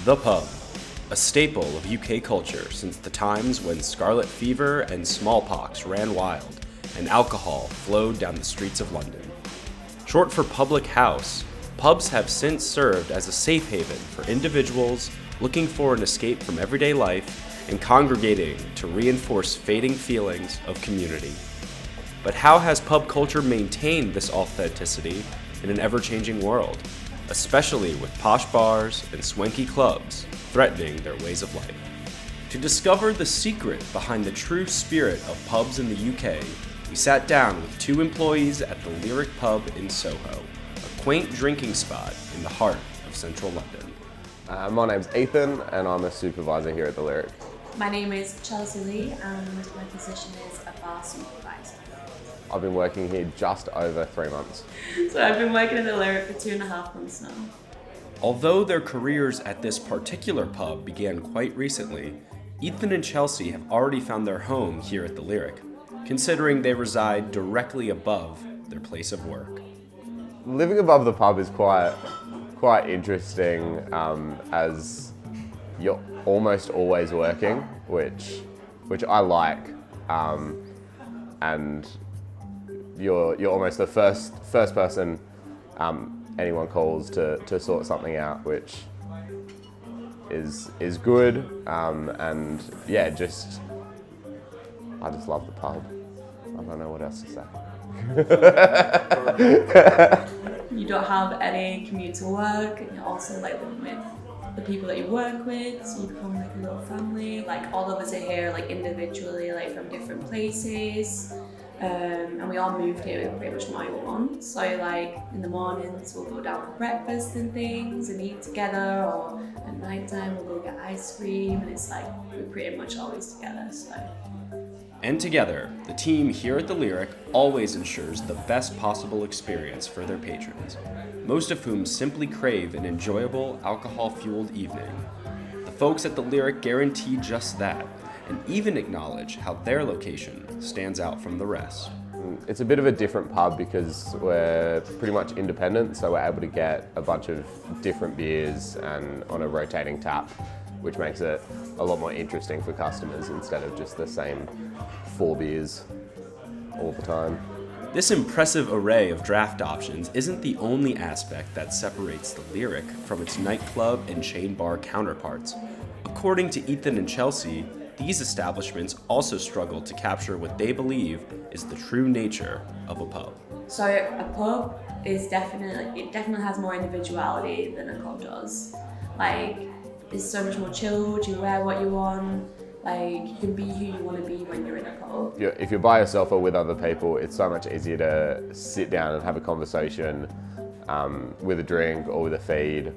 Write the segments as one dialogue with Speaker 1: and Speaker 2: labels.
Speaker 1: The pub, a staple of UK culture since the times when scarlet fever and smallpox ran wild and alcohol flowed down the streets of London. Short for public house, pubs have since served as a safe haven for individuals looking for an escape from everyday life and congregating to reinforce fading feelings of community. But how has pub culture maintained this authenticity in an ever-changing world, especially with posh bars and swanky clubs threatening their ways of life? To discover the secret behind the true spirit of pubs in the UK, we sat down with two employees at the Lyric Pub in Soho, a quaint drinking spot in the heart of central London.
Speaker 2: My name's Ethan and I'm a supervisor here at the Lyric.
Speaker 3: My name is Chelsea Lee and my position is a bar supervisor.
Speaker 2: I've been working here just over 3 months.
Speaker 3: So I've been working at the Lyric for 2.5 months now.
Speaker 1: Although their careers at this particular pub began quite recently, Ethan and Chelsea have already found their home here at the Lyric, considering they reside directly above their place of work.
Speaker 2: Living above the pub is quite interesting, as you're almost always working, which I like, and you're almost the first person anyone calls to sort something out, which is good, and yeah, I just love the pub. I don't know what else to say.
Speaker 3: You don't have any commute to work, and you're also like living with the people that you work with, so you become like a little family. Like all of us are here like individually, like from different places, and we all moved here with pretty much no one. So like in the mornings we'll go down for breakfast and things and eat together, or at night time we'll go get ice cream, and it's like we're pretty much always together. So.
Speaker 1: And together, the team here at the Lyric always ensures the best possible experience for their patrons, most of whom simply crave an enjoyable, alcohol-fueled evening. The folks at the Lyric guarantee just that, and even acknowledge how their location stands out from the rest.
Speaker 2: It's a bit of a different pub because we're pretty much independent, so we're able to get a bunch of different beers and on a rotating tap, which makes it a lot more interesting for customers instead of just the same 4 beers all the time.
Speaker 1: This impressive array of draft options isn't the only aspect that separates the Lyric from its nightclub and chain bar counterparts. According to Ethan and Chelsea, these establishments also struggle to capture what they believe is the true nature of a pub.
Speaker 3: So a pub is definitely has more individuality than a club does. Like, it's so much more chilled, you wear what you want, like you can be who you want to be when you're in a pub.
Speaker 2: If you're by yourself or with other people, it's so much easier to sit down and have a conversation with a drink or with a feed.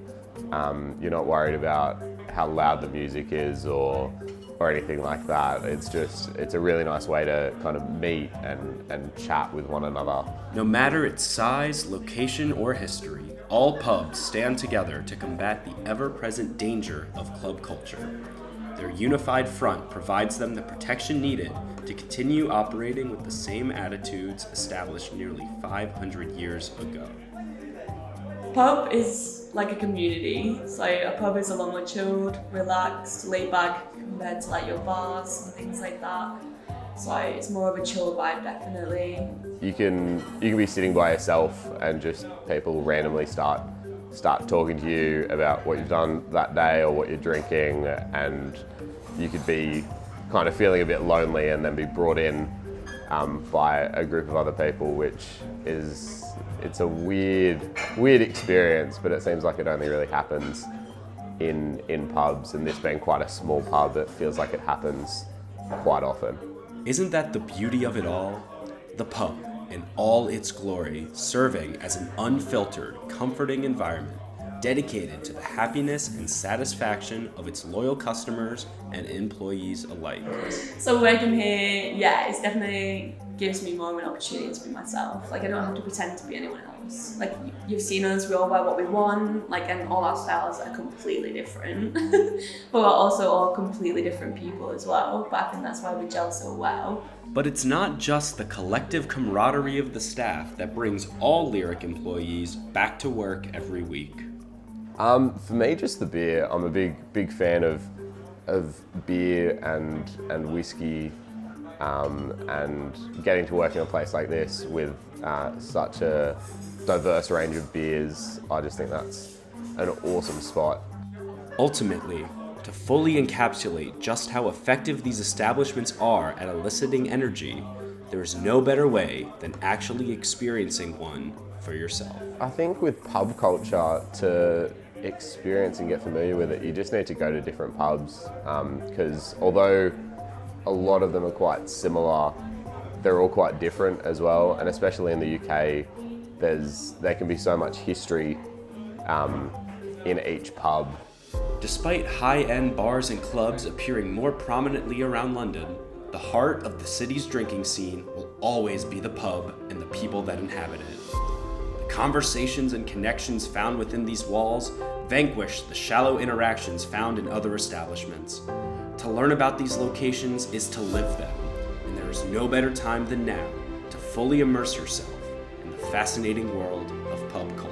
Speaker 2: You're not worried about how loud the music is or anything like that. It's a really nice way to kind of meet and chat with one another.
Speaker 1: No matter its size, location, or history, all pubs stand together to combat the ever-present danger of club culture. Their unified front provides them the protection needed to continue operating with the same attitudes established nearly 500 years ago.
Speaker 3: Pub is like a community, so a pub is a lot more chilled, relaxed, laid back compared to like your bars and things like that. So it's more of a chill vibe, definitely.
Speaker 2: You can be sitting by yourself and just people randomly start talking to you about what you've done that day or what you're drinking, and you could be kind of feeling a bit lonely and then be brought in by a group of other people, which it's a weird experience, but it seems like it only really happens in pubs, and this being quite a small pub, it feels like it happens quite often.
Speaker 1: Isn't that the beauty of it all? The pub, in all its glory, serving as an unfiltered, comforting environment dedicated to the happiness and satisfaction of its loyal customers and employees alike.
Speaker 3: So working here, yeah, it's definitely gives me more of an opportunity to be myself. Like I don't have to pretend to be anyone else. Like you've seen us, we all wear what we want, like, and all our styles are completely different. But we're also all completely different people as well. But I think that's why we gel so well.
Speaker 1: But it's not just the collective camaraderie of the staff that brings all Lyric employees back to work every week.
Speaker 2: For me, just the beer. I'm a big fan of beer and whiskey, and getting to work in a place like this with such a diverse range of beers. I just think that's an awesome spot.
Speaker 1: Ultimately, to fully encapsulate just how effective these establishments are at eliciting energy, there is no better way than actually experiencing one for yourself.
Speaker 2: I think with pub culture, to experience and get familiar with it, you just need to go to different pubs, because although a lot of them are quite similar, they're all quite different as well, and especially in the UK, there can be so much history in each pub.
Speaker 1: Despite high-end bars and clubs appearing more prominently around London, the heart of the city's drinking scene will always be the pub and the people that inhabit it. The conversations and connections found within these walls vanquish the shallow interactions found in other establishments. To learn about these locations is to live them, and there is no better time than now to fully immerse yourself in the fascinating world of pub culture.